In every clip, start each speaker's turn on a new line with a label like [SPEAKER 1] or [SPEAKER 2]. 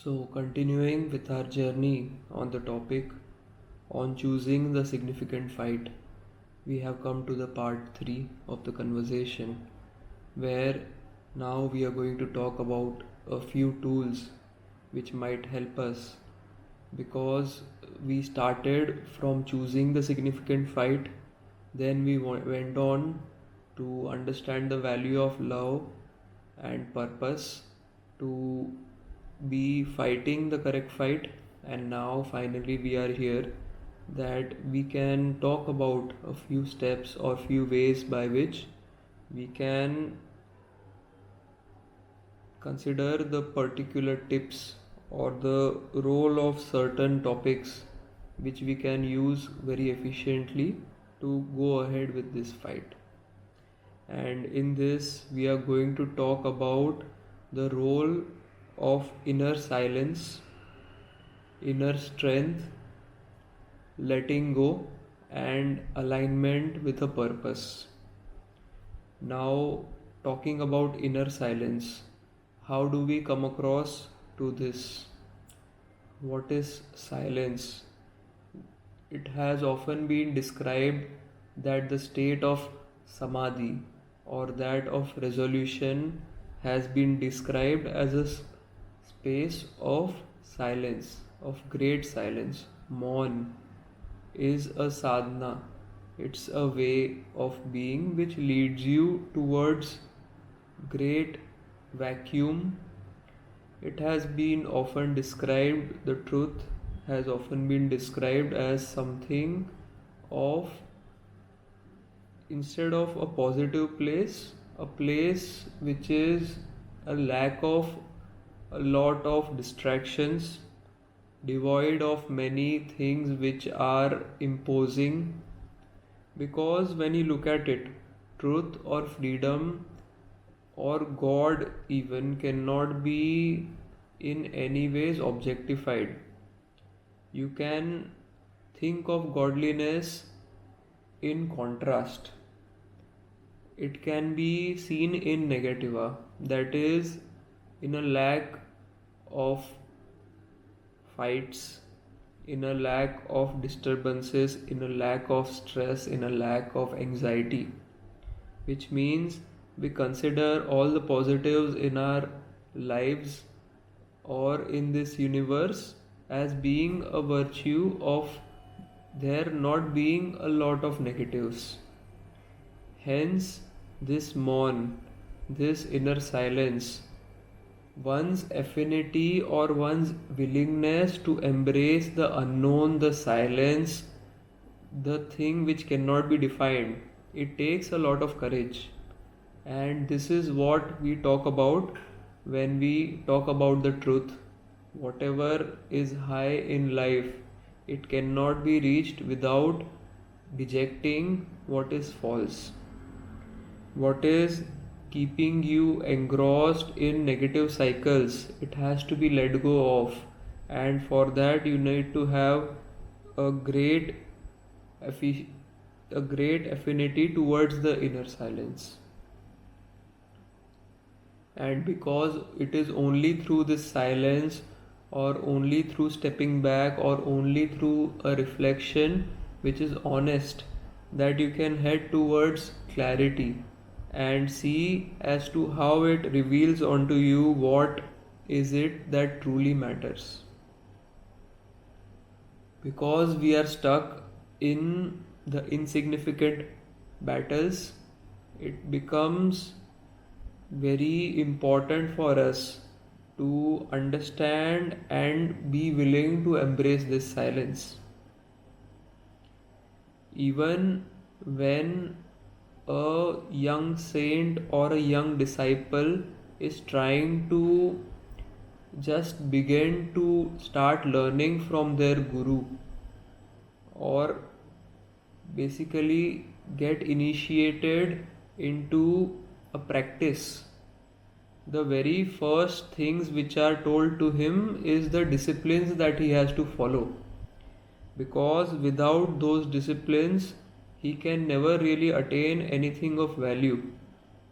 [SPEAKER 1] So, continuing with our journey on the topic on choosing the significant fight, we have come to the part 3 of the conversation where now we are going to talk about a few tools which might help us because we started from choosing the significant fight, then we went on to understand the value of love and purpose to be fighting the correct fight, and now finally we are here that we can talk about a few steps or few ways by which we can consider the particular tips or the role of certain topics which we can use very efficiently to go ahead with this fight. And in this, we are going to talk about the role of inner silence, inner strength, letting go, and alignment with a purpose. Now, talking about inner silence, how do we come across to this? What is silence? It has often been described that the state of samadhi or that of resolution has been described as a space of silence, of great silence. Maun is a sadhana. It's a way of being which leads you towards great vacuum. It has been often described, the truth has often been described as something of, instead of a positive place, a place which is a lack of a lot of distractions, devoid of many things which are imposing. Because when you look at it, truth or freedom or God even cannot be in any ways objectified. You can think of godliness in contrast. It can be seen in Negativa, that is, in a lack of fights, in a lack of disturbances, in a lack of stress, in a lack of anxiety, which means we consider all the positives in our lives or in this universe as being a virtue of there not being a lot of negatives. Hence, this maun, this inner silence, one's affinity or one's willingness to embrace the unknown, the silence, the thing which cannot be defined, it takes a lot of courage. And this is what we talk about when we talk about the truth. Whatever is high in life, it cannot be reached without dejecting what is false. What is keeping you engrossed in negative cycles, it has to be let go of. And for that, you need to have a great affinity towards the inner silence. And because it is only through this silence or only through stepping back or only through a reflection which is honest that you can head towards clarity and see as to how it reveals onto you what is it that truly matters. Because we are stuck in the insignificant battles, it becomes very important for us to understand and be willing to embrace this silence. Even when a young saint or a young disciple is trying to just begin to start learning from their guru or basically get initiated into a practice, the very first things which are told to him is the disciplines that he has to follow, because without those disciplines he can never really attain anything of value.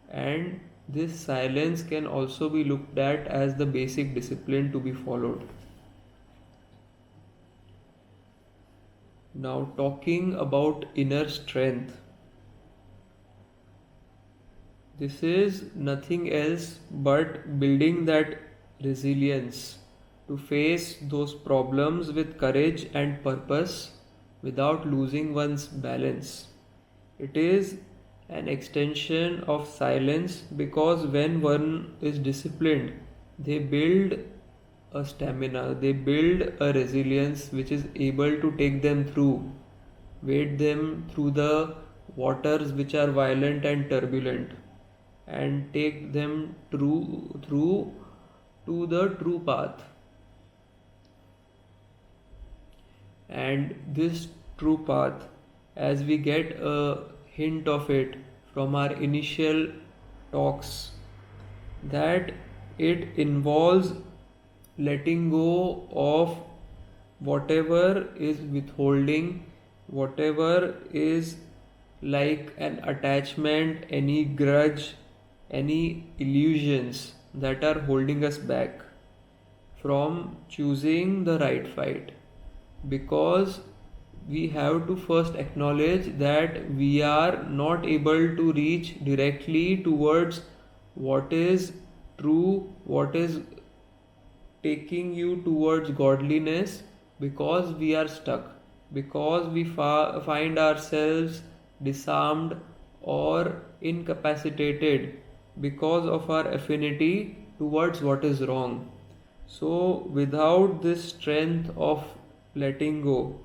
[SPEAKER 1] And This silence can also be looked at as the basic discipline to be followed. Now, talking about inner strength, this is nothing else but building that resilience to face those problems with courage and purpose without losing one's balance. It is an extension of silence because when one is disciplined, they build a stamina, they build a resilience which is able to take them through, wade them through the waters which are violent and turbulent, and take them through to the true path. And this true path, as we get a hint of it from our initial talks, that it involves letting go of whatever is withholding, whatever is like an attachment, any grudge, any illusions that are holding us back from choosing the right fight. Because we have to first acknowledge that we are not able to reach directly towards what is true, what is taking you towards godliness, because we are stuck, because we find ourselves disarmed or incapacitated because of our affinity towards what is wrong. So, without this strength of letting go,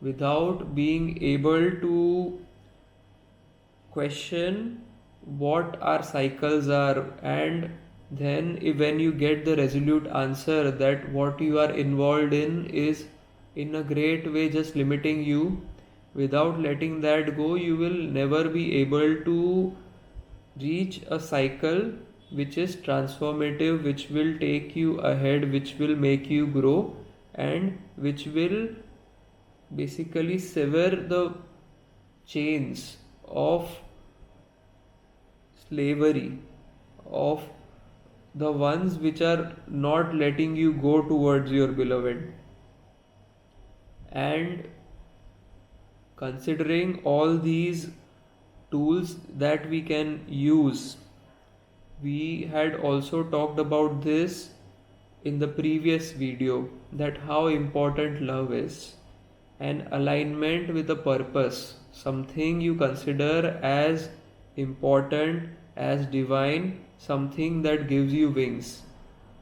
[SPEAKER 1] without being able to question what our cycles are, and then when you get the resolute answer that what you are involved in is in a great way just limiting you, without letting that go, you will never be able to reach a cycle which is transformative, which will take you ahead, which will make you grow, and which will basically sever the chains of slavery, of the ones which are not letting you go towards your beloved. And considering all these tools that we can use, we had also talked about this in the previous video, that how important love is, an alignment with a purpose, something you consider as important, as divine, something that gives you wings.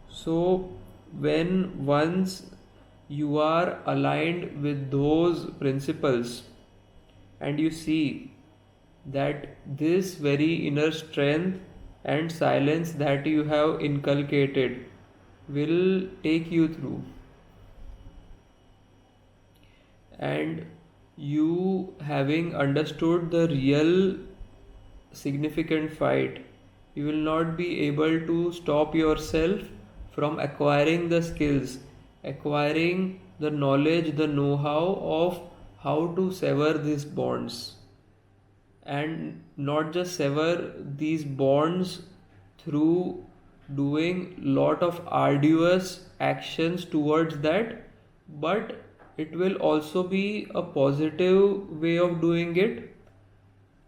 [SPEAKER 1] So when once you are aligned with those principles, and you see that this very inner strength and silence that you have inculcated will take you through, and you having understood the real significant fight, you will not be able to stop yourself from acquiring the skills, acquiring the knowledge, the know-how of how to sever these bonds. And not just sever these bonds through doing lot of arduous actions towards that, but it will also be a positive way of doing it.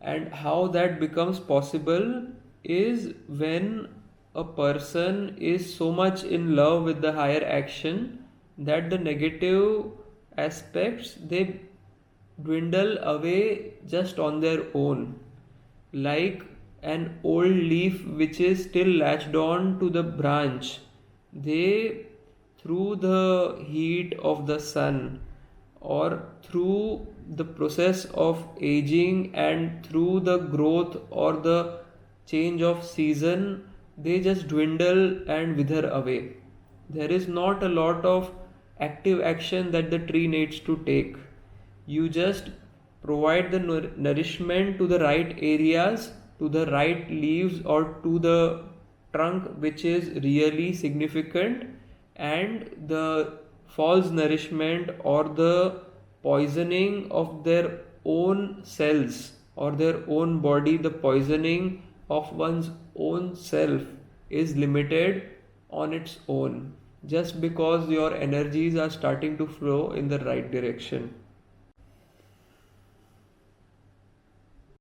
[SPEAKER 1] And how that becomes possible is when a person is so much in love with the higher action that the negative aspects, they dwindle away just on their own, like an old leaf which is still latched on to the branch. They, through the heat of the sun, or through the process of aging, and through the growth or the change of season, they just dwindle and wither away. There is not a lot of active action that the tree needs to take. You just provide the nourishment to the right areas, to the right leaves, or to the trunk which is really significant, and the false nourishment or the poisoning of their own cells or their own body, the poisoning of one's own self is limited on its own, just because your energies are starting to flow in the right direction.